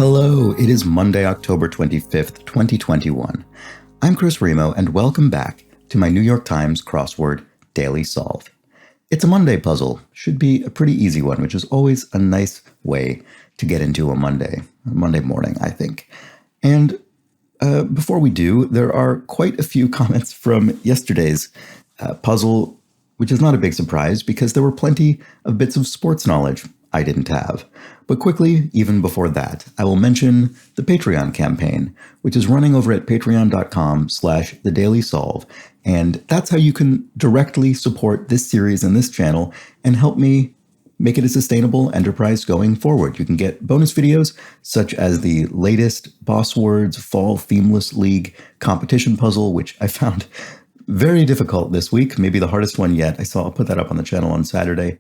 Hello, it is Monday, October 25th, 2021. I'm Chris Remo, and welcome back to my New York Times Crossword Daily Solve. It's a Monday puzzle. Should be a pretty easy one, which is always a nice way to get into a Monday morning, I think. And before we do, there are quite a few comments from yesterday's puzzle, which is not a big surprise because there were plenty of bits of sports knowledge I didn't have. But quickly, even before that, I will mention the Patreon campaign, which is running over at patreon.com/thedailysolve. And that's how you can directly support this series and this channel and help me make it a sustainable enterprise going forward. You can get bonus videos such as the latest Boss Words Fall Themeless League competition puzzle, which I found very difficult this week, maybe the hardest one yet. I'll put that up on the channel on Saturday.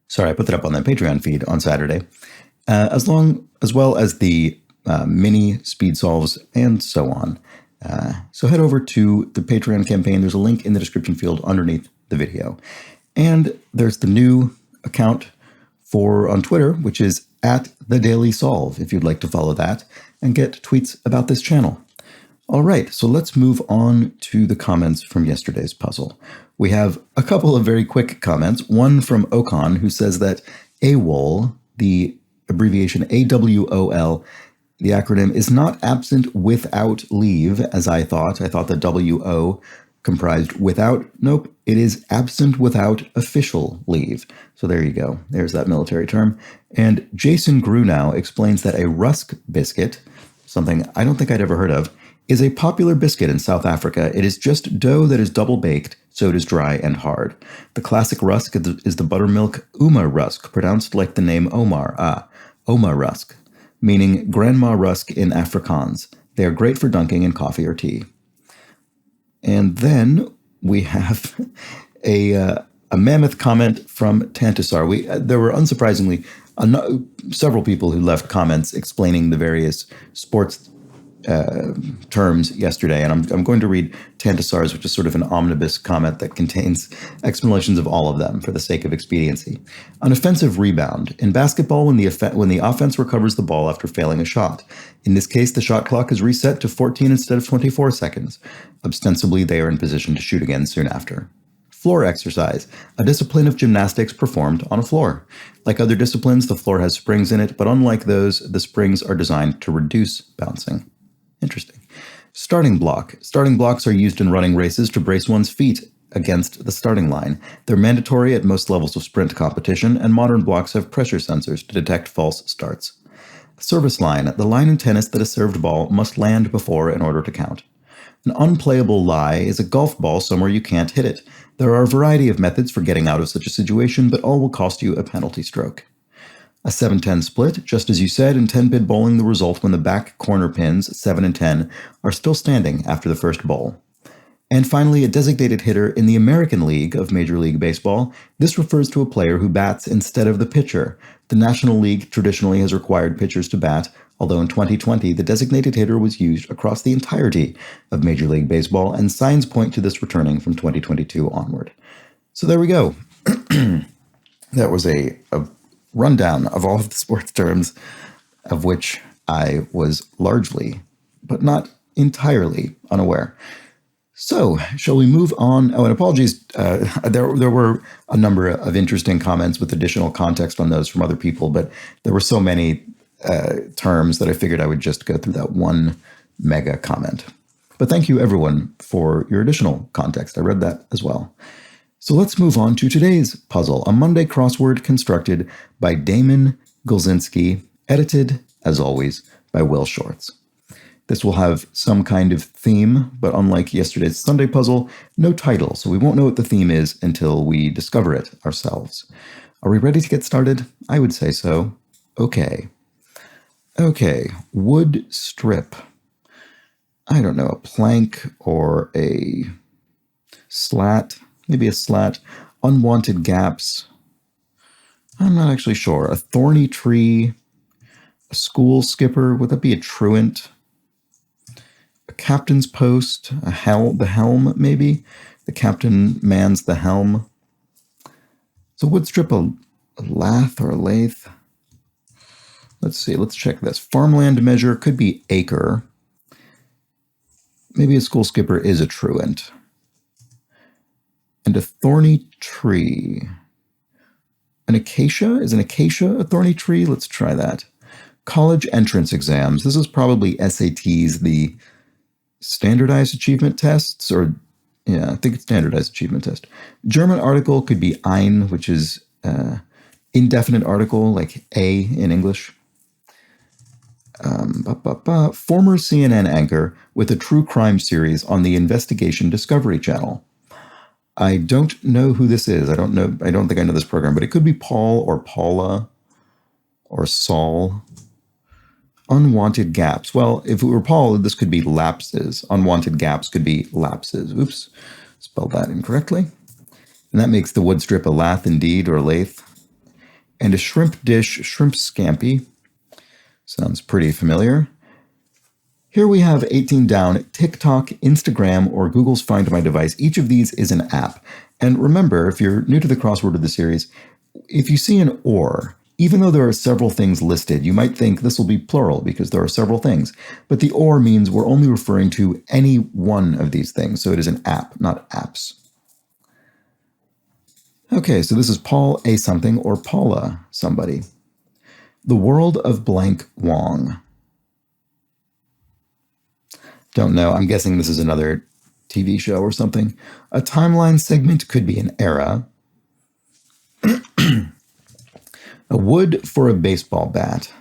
Sorry, I put that up on the Patreon feed on Saturday, as well as the mini speed solves and so on. So head over to the Patreon campaign. There's a link in the description field underneath the video. And there's the new account on Twitter, which is @thedailysolve, if you'd like to follow that and get tweets about this channel. All right, so let's move on to the comments from yesterday's puzzle. We have a couple of very quick comments. One from Okan, who says that AWOL, the abbreviation AWOL, the acronym, is not absent without leave, as I thought. I thought the WO comprised without. Nope, it is absent without official leave. So there you go. There's that military term. And Jason Grunow explains that a rusk biscuit, something I don't think I'd ever heard of, is a popular biscuit in South Africa. It is just dough that is double baked, so it is dry and hard. The classic rusk is the buttermilk Uma rusk, pronounced like the name Omar. Oma rusk, meaning grandma rusk in Afrikaans. They are great for dunking in coffee or tea. And then we have a mammoth comment from Tantasar. There were unsurprisingly several people who left comments explaining the various sports terms yesterday, and I'm going to read Tantasar's, which is sort of an omnibus comment that contains explanations of all of them for the sake of expediency. An offensive rebound. In basketball, when the offense recovers the ball after failing a shot. In this case, the shot clock is reset to 14 instead of 24 seconds. Ostensibly, they are in position to shoot again soon after. Floor exercise, a discipline of gymnastics performed on a floor. Like other disciplines, the floor has springs in it, but unlike those, the springs are designed to reduce bouncing. Interesting. Starting block. Starting blocks are used in running races to brace one's feet against the starting line. They're mandatory at most levels of sprint competition, and modern blocks have pressure sensors to detect false starts. Service line. The line in tennis that a served ball must land before in order to count. An unplayable lie is a golf ball somewhere you can't hit it. There are a variety of methods for getting out of such a situation, but all will cost you a penalty stroke. A 7-10 split, just as you said, in 10-bid bowling, the result when the back corner pins, 7 and 10, are still standing after the first bowl. And finally, a designated hitter in the American League of Major League Baseball. This refers to a player who bats instead of the pitcher. The National League traditionally has required pitchers to bat, although in 2020, the designated hitter was used across the entirety of Major League Baseball, and signs point to this returning from 2022 onward. So there we go. That was a rundown of all of the sports terms, of which I was largely, but not entirely, unaware. So, shall we move on? Oh, and apologies, there were a number of interesting comments with additional context on those from other people, but there were so many terms that I figured I would just go through that one mega comment. But thank you, everyone, for your additional context. I read that as well. So let's move on to today's puzzle, a Monday crossword constructed by Damon Gulzinski, edited, as always, by Will Shorts. This will have some kind of theme, but unlike yesterday's Sunday puzzle, no title, so we won't know what the theme is until we discover it ourselves. Are we ready to get started? I would say so. Okay, wood strip. I don't know, a plank or a slat. Maybe a slat, unwanted gaps. I'm not actually sure. A thorny tree, a school skipper. Would that be a truant? A captain's post, the helm, maybe. The captain mans the helm. So wood strip, a lath or a lathe. Let's see, let's check this. Farmland measure could be acre. Maybe a school skipper is a truant. And a thorny tree. An acacia? Is an acacia a thorny tree? Let's try that. College entrance exams. This is probably SATs, the standardized achievement tests, or yeah, I think it's standardized achievement test. German article could be ein, which is indefinite article, like a in English. Former CNN anchor with a true crime series on the Investigation Discovery Channel. I don't know who this is. I don't think I know this program, but it could be Paul or Paula or Saul. Unwanted gaps. Well, if it were Paul, this could be lapses. Unwanted gaps could be lapses. Oops, spelled that incorrectly. And that makes the wood strip a lath indeed, or lathe. And a shrimp dish, shrimp scampi. Sounds pretty familiar. Here we have 18 down, TikTok, Instagram, or Google's Find My Device. Each of these is an app. And remember, if you're new to the crossword of the series, if you see an or, even though there are several things listed, you might think this will be plural because there are several things. But the or means we're only referring to any one of these things. So it is an app, not apps. Okay, so this is Paul A something or Paula somebody. The World of Blank Wong. Don't know. I'm guessing this is another TV show or something. A timeline segment could be an era. A wood for a baseball bat.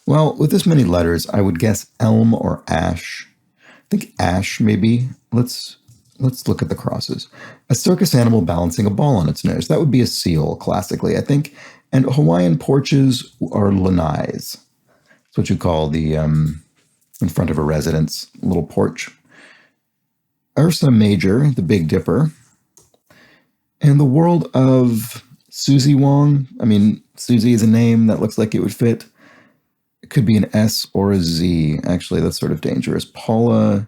Well, with this many letters, I would guess elm or ash. I think ash, maybe. Let's look at the crosses. A circus animal balancing a ball on its nose. That would be a seal, classically, I think. And Hawaiian porches are lanais. That's what you call the, in front of a residence, little porch. Ursa Major, the Big Dipper. And the world of Susie Wong. I mean, Susie is a name that looks like it would fit. It could be an S or a Z. Actually, that's sort of dangerous. Paula.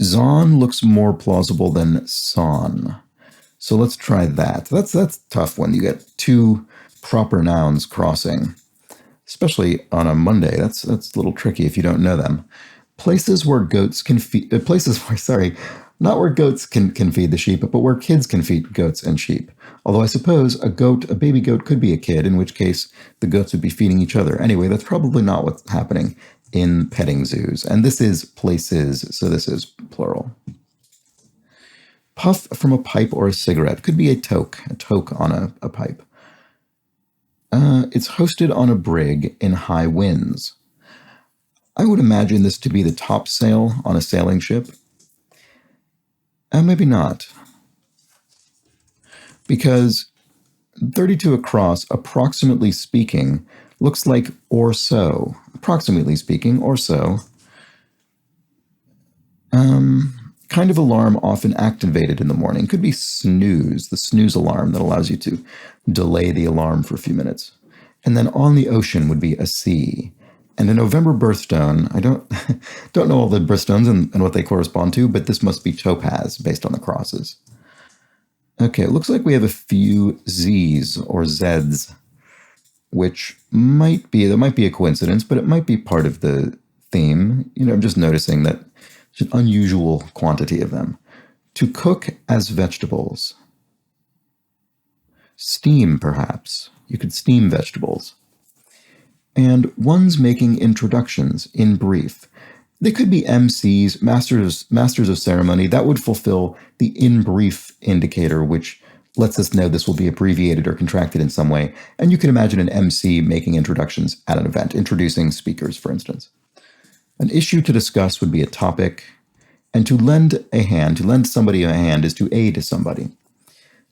Zon looks more plausible than Son. So let's try that. That's tough when you get two proper nouns crossing, especially on a Monday. That's a little tricky if you don't know them. Places where goats can feed, not where goats can feed the sheep, but where kids can feed goats and sheep. Although I suppose a baby goat could be a kid, in which case the goats would be feeding each other. Anyway, that's probably not what's happening in petting zoos. And this is places, so this is plural. Puff from a pipe or a cigarette. Could be a toke on a pipe. It's hosted on a brig in high winds. I would imagine this to be the topsail on a sailing ship. Maybe not. Because 32 across, approximately speaking, looks like or so. Approximately speaking, or so. Kind of alarm often activated in the morning. Could be snooze, the snooze alarm that allows you to delay the alarm for a few minutes. And then on the ocean would be a sea. And a November birthstone, I don't know all the birthstones and what they correspond to, but this must be topaz based on the crosses. Okay, it looks like we have a few Z's or Z's, which might be a coincidence, but it might be part of the theme. You know, I'm just noticing that there's an unusual quantity of them. To cook as vegetables. Steam, perhaps. You could steam vegetables. And one's making introductions in brief. They could be MCs, masters of ceremony. That would fulfill the in brief indicator, which lets us know this will be abbreviated or contracted in some way. And you can imagine an MC making introductions at an event, introducing speakers, for instance. An issue to discuss would be a topic. And to lend somebody a hand is to aid somebody.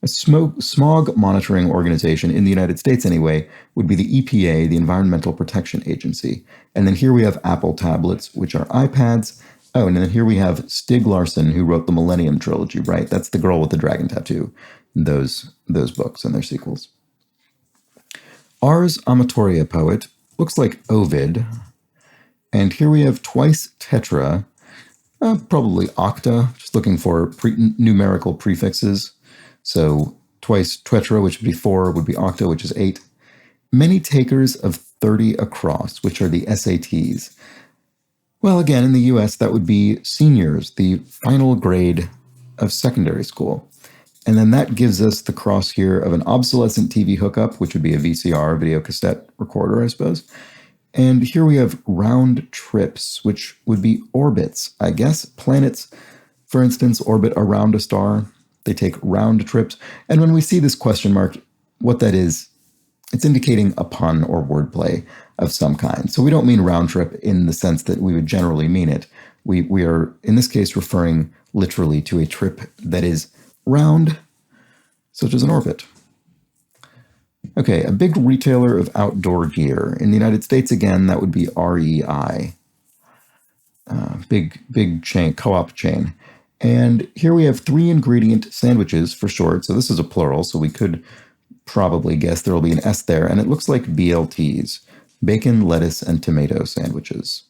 A smog monitoring organization in the United States, anyway, would be the EPA, the Environmental Protection Agency. And then here we have Apple tablets, which are iPads. Oh, and then here we have Stieg Larsson, who wrote the Millennium Trilogy, right? That's the girl with the dragon tattoo. Those books and their sequels. Ars Amatoria poet looks like Ovid. And here we have twice tetra, probably octa, just looking for numerical prefixes. So twice tetra, which would be 4, would be octa, which is 8. Many takers of 30 across, which are the SATs. Well, again, in the US, that would be seniors, the final grade of secondary school. And then that gives us the cross here of an obsolescent TV hookup, which would be a VCR, video cassette recorder, I suppose. And here we have round trips, which would be orbits. I guess planets, for instance, orbit around a star. They take round trips. And when we see this question mark, what that is, it's indicating a pun or wordplay of some kind. So we don't mean round trip in the sense that we would generally mean it. We are, in this case, referring literally to a trip that is round, such as an orbit. Okay, a big retailer of outdoor gear. In the United States, again, that would be REI. Big chain, co-op chain. And here we have 3-ingredient sandwiches for short. So this is a plural, so we could probably guess there will be an S there. And it looks like BLTs, bacon, lettuce, and tomato sandwiches.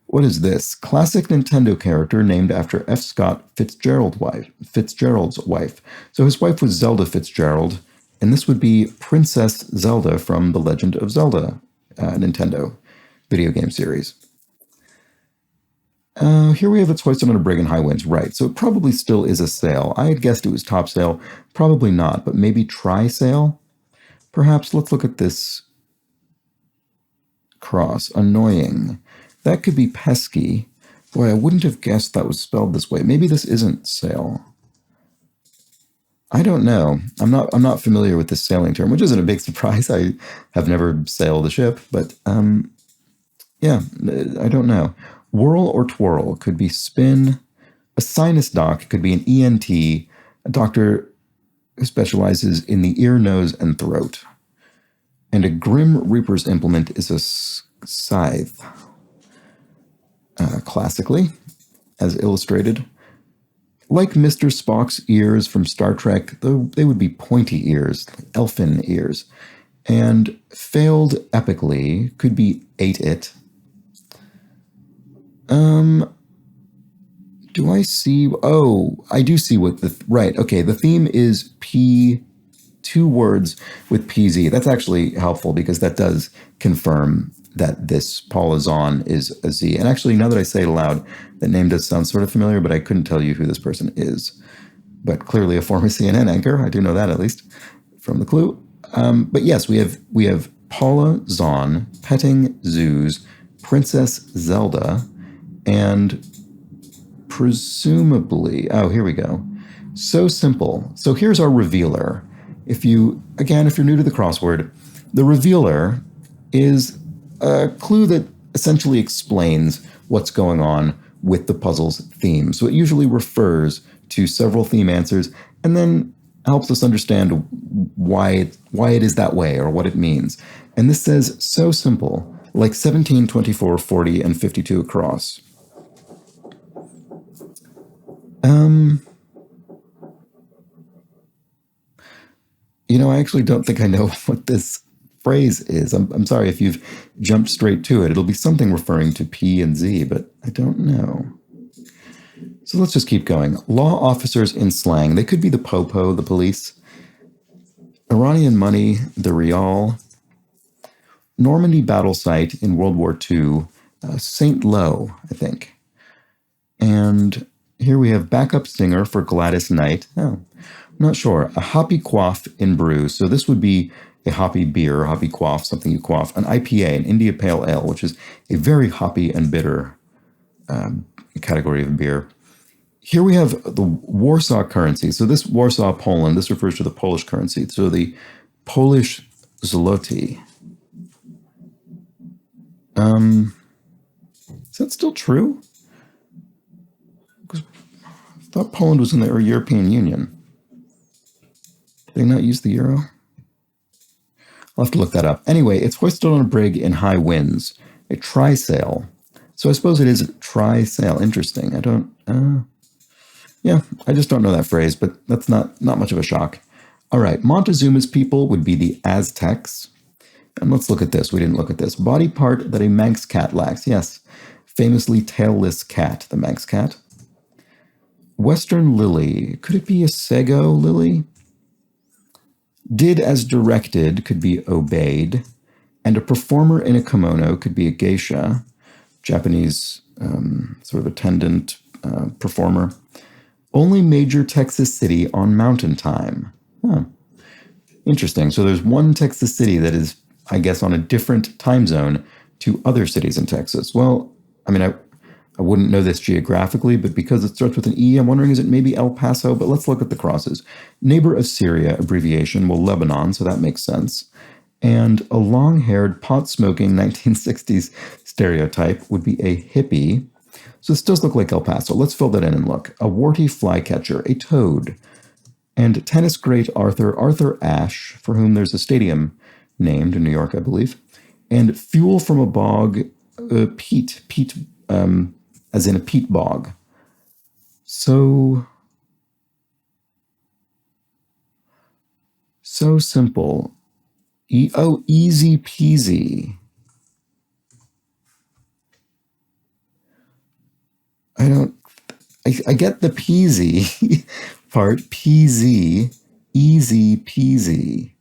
What is this? Classic Nintendo character named after F. Scott Fitzgerald's wife. So his wife was Zelda Fitzgerald, and this would be Princess Zelda from The Legend of Zelda Nintendo video game series. Here we have It's Hoisted on a Brig in High Winds. Right, so it probably still is a sail. I had guessed it was topsail. Probably not, but maybe trysail? Perhaps. Let's look at this cross. Annoying. That could be pesky. Boy, I wouldn't have guessed that was spelled this way. Maybe this isn't sail. I don't know. I'm not familiar with this sailing term, which isn't a big surprise. I have never sailed a ship, but yeah, I don't know. Whirl or twirl could be spin. A sinus doc could be an ENT, a doctor who specializes in the ear, nose, and throat. And a Grim Reaper's implement is a scythe. Classically, as illustrated. Like Mr. Spock's ears from Star Trek, though they would be pointy ears, elfin ears. And failed epically could be ate it. Do I see? Oh, I do see what right. Okay, the theme is P, 2 words with PZ. That's actually helpful because that does confirm that this Paulazon is a Z. And actually, now that I say it aloud, that name does sound sort of familiar, but I couldn't tell you who this person is. But clearly a former CNN anchor. I do know that, at least, from the clue. But yes, we have Paula Zahn, Petting Zoos, Princess Zelda, and presumably, oh, here we go. So simple. So here's our revealer. If you're new to the crossword, the revealer is a clue that essentially explains what's going on with the puzzle's theme. So it usually refers to several theme answers and then helps us understand why it is that way or what it means. And this says so simple, like 17, 24, 40, and 52 across. I actually don't think I know what this phrase is. I'm sorry if you've jumped straight to it. It'll be something referring to P and Z, but I don't know. So let's just keep going. Law officers in slang. They could be the popo, the police. Iranian money, the rial. Normandy battle site in World War II. St. Lo, I think. And here we have backup singer for Gladys Knight. Oh, I'm not sure. A hoppy quaff in brew. So this would be a hoppy beer, hoppy quaff, something you quaff. An IPA, an India Pale Ale, which is a very hoppy and bitter category of beer. Here we have the Warsaw currency. So this Warsaw, Poland, this refers to the Polish currency. So the Polish zloty. Is that still true? Because I thought Poland was in the European Union. Did they not use the euro? I'll have to look that up. Anyway, it's hoisted on a brig in high winds. A trysail. So I suppose it is a trysail. Interesting. I just don't know that phrase, but that's not much of a shock. All right, Montezuma's people would be the Aztecs. And let's look at this. We didn't look at this. Body part that a Manx cat lacks. Yes, famously tailless cat, the Manx cat. Western lily. Could it be a sago lily? Did as directed could be obeyed. And a performer in a kimono could be a geisha, Japanese sort of attendant performer. Only major Texas city on mountain time. Huh. Interesting. So there's one Texas city that is, I guess, on a different time zone to other cities in Texas. Well, I mean, I wouldn't know this geographically, but because it starts with an E, I'm wondering, is it maybe El Paso? But let's look at the crosses. Neighbor of Syria, abbreviation, well, Lebanon, so that makes sense. And a long-haired, pot-smoking 1960s stereotype would be a hippie. So this does look like El Paso. Let's fill that in and look. A warty flycatcher, a toad. And tennis great Arthur Ashe, for whom there's a stadium named in New York, I believe. And fuel from a bog, peat, as in a peat bog. So simple. Easy peasy. I get the peasy part. Peasy. Easy peasy.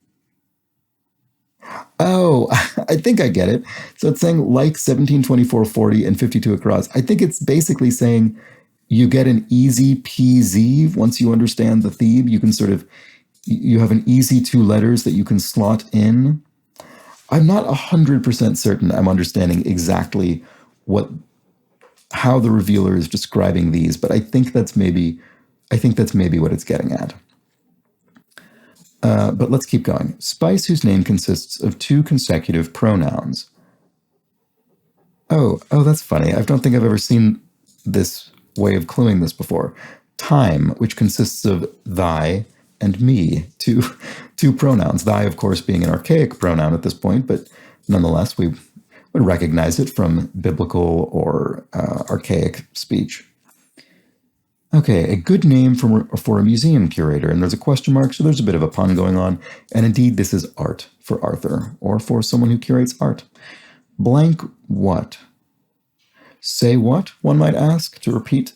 Oh, I think I get it. So it's saying like 17, 24, 40, and 52 across. I think it's basically saying you get an easy peasy once you understand the theme. You can you have an easy 2 letters that you can slot in. I'm not 100% certain I'm understanding exactly how the revealer is describing these, but I think that's maybe what it's getting at. But let's keep going. Spice whose name consists of 2 consecutive pronouns. Oh, that's funny. I don't think I've ever seen this way of cluing this before. Time, which consists of thy and me, two pronouns. Thy, of course, being an archaic pronoun at this point, but nonetheless, we would recognize it from biblical or archaic speech. Okay, a good name for a museum curator, and there's a question mark, so there's a bit of a pun going on. And indeed, this is art for Arthur, or for someone who curates art. Blank what? Say what, one might ask, to repeat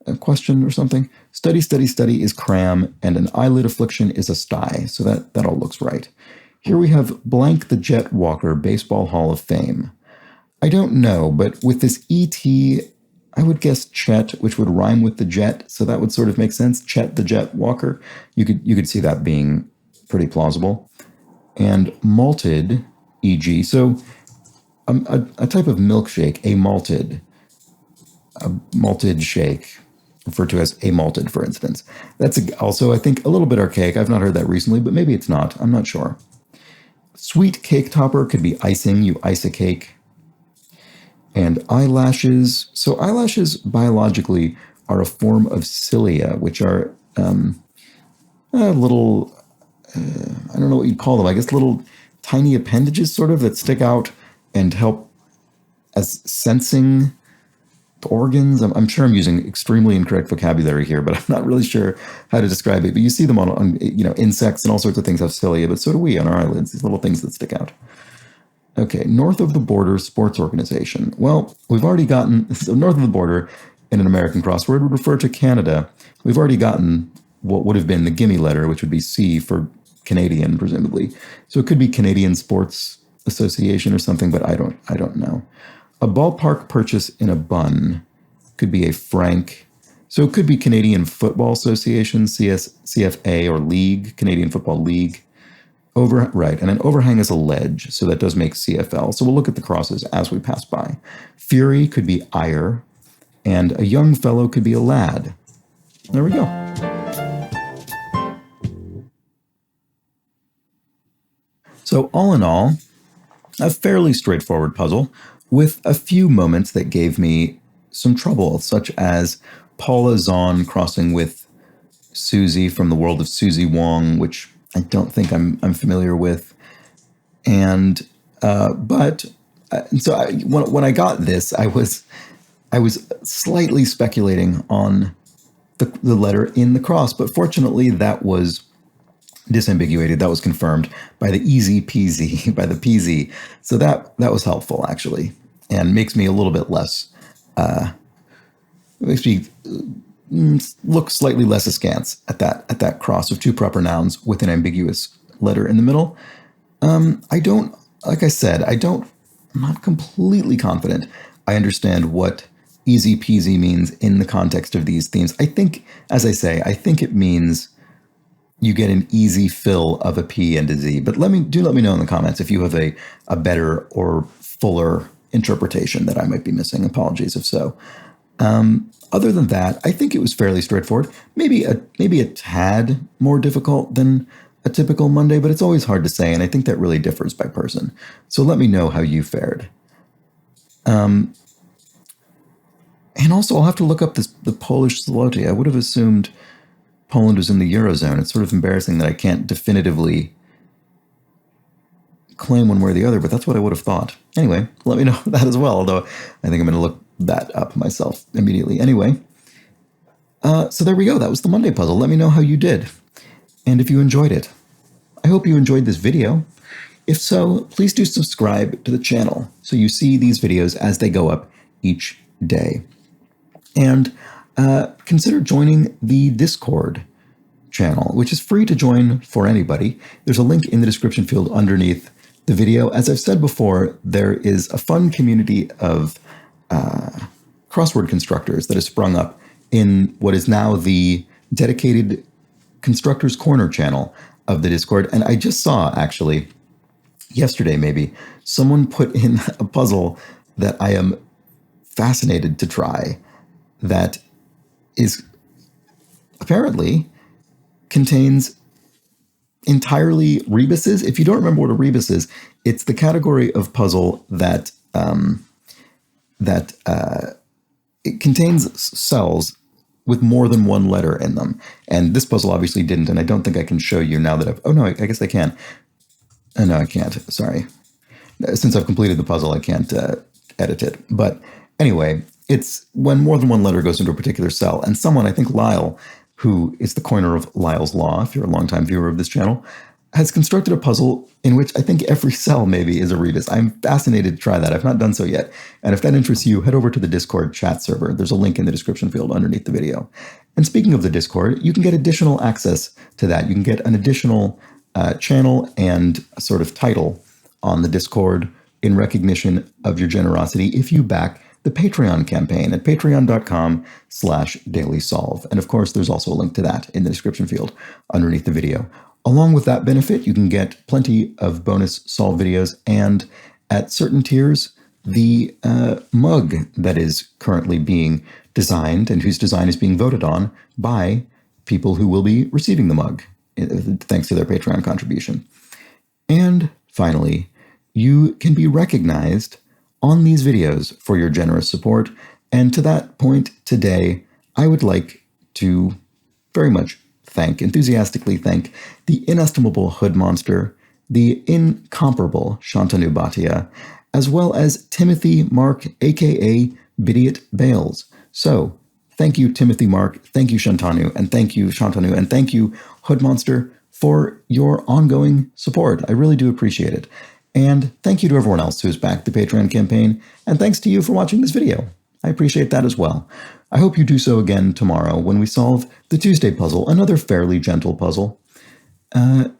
a question or something. Study, study, study is cram, and an eyelid affliction is a sty. So that all looks right. Here we have blank the Jet Walker Baseball Hall of Fame. I don't know, but with this E.T., I would guess Chet, which would rhyme with the jet, so that would sort of make sense. Chet the Jet Walker. You could see that being pretty plausible. And malted, e.g., so a type of milkshake, a malted shake, referred to as a malted, for instance. That's also, I think, a little bit archaic. I've not heard that recently, but maybe it's not. I'm not sure. Sweet cake topper could be icing. You ice a cake. And eyelashes. So eyelashes biologically are a form of cilia, which are little, I don't know what you'd call them. I guess little tiny appendages sort of that stick out and help as sensing organs. I'm sure I'm using extremely incorrect vocabulary here, but I'm not really sure how to describe it. But you see them on insects and all sorts of things have cilia, but so do we on our eyelids, these little things that stick out. Okay, north of the border sports organization. Well, we've already gotten, so north of the border in an American crossword would refer to Canada. We've already gotten what would have been the gimme letter, which would be C for Canadian, presumably. So it could be Canadian Sports Association or something, but I don't know. A ballpark purchase in a bun could be a franc. So it could be Canadian Football Association, CFA, or League, Canadian Football League. Right, and an overhang is a ledge, so that does make CFL. So we'll look at the crosses as we pass by. Fury could be ire, and a young fellow could be a lad. There we go. So all in all, a fairly straightforward puzzle with a few moments that gave me some trouble, such as Paula Zahn crossing with Susie from the world of Susie Wong, which I don't think I'm familiar with. And when I got this, I was slightly speculating on the letter in the cross, but fortunately that was disambiguated. That was confirmed by the easy peasy, by the PZ. So that was helpful actually, and makes me a little bit less. Makes me look slightly less askance at that cross of 2 proper nouns with an ambiguous letter in the middle. I don't, like I said, I'm not completely confident I understand what easy peasy means in the context of these themes. I think, as I say, I think it means you get an easy fill of a P and a Z. But let me know in the comments if you have a better or fuller interpretation that I might be missing. Apologies if so. Other than that, I think it was fairly straightforward. Maybe a tad more difficult than a typical Monday, but it's always hard to say, and I think that really differs by person. So let me know how you fared. And also, I'll have to look up the Polish zloty. I would have assumed Poland was in the Eurozone. It's sort of embarrassing that I can't definitively claim one way or the other, but that's what I would have thought. Anyway, let me know that as well, although I think I'm going to look that up myself immediately. Anyway, so there we go. That was the Monday puzzle. Let me know how you did and if you enjoyed it. I hope you enjoyed this video. If so, please do subscribe to the channel so you see these videos as they go up each day. And consider joining the Discord channel, which is free to join for anybody. There's a link in the description field underneath the video. As I've said before, there is a fun community of crossword constructors that has sprung up in what is now the dedicated Constructors Corner channel of the Discord. And I just saw, actually, yesterday maybe, someone put in a puzzle that I am fascinated to try that is apparently contains entirely rebuses. If you don't remember what a rebus is, it's the category of puzzle that it contains cells with more than one letter in them. And this puzzle obviously didn't, and I don't think I can show you now that I've... Oh, no, I guess I can. Oh, no, I can't. Sorry. Since I've completed the puzzle, I can't edit it. But anyway, it's when more than one letter goes into a particular cell. And someone, I think Lyle, who is the coiner of Lyle's Law, if you're a longtime viewer of this channel, has constructed a puzzle in which I think every cell maybe is a rebus. I'm fascinated to try that. I've not done so yet. And if that interests you, head over to the Discord chat server. There's a link in the description field underneath the video. And speaking of the Discord, you can get additional access to that. You can get an additional channel and a sort of title on the Discord in recognition of your generosity if you back the Patreon campaign at patreon.com/dailysolve. And of course, there's also a link to that in the description field underneath the video. Along with that benefit, you can get plenty of bonus solve videos and at certain tiers, the mug that is currently being designed and whose design is being voted on by people who will be receiving the mug, thanks to their Patreon contribution. And finally, you can be recognized on these videos for your generous support. And to that point today, I would like to very much enthusiastically thank the inestimable Hood Monster, the incomparable Shantanu Bhatia, as well as Timothy Mark, aka Bidiot Bales. So thank you, Timothy Mark, thank you, Shantanu, and thank you, Hood Monster, for your ongoing support. I really do appreciate it. And thank you to everyone else who has backed the Patreon campaign, and thanks to you for watching this video. I appreciate that as well. I hope you do so again tomorrow when we solve the Tuesday puzzle, another fairly gentle puzzle, to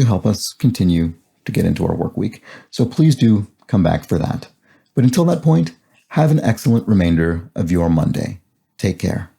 help us continue to get into our work week. So please do come back for that. But until that point, have an excellent remainder of your Monday. Take care.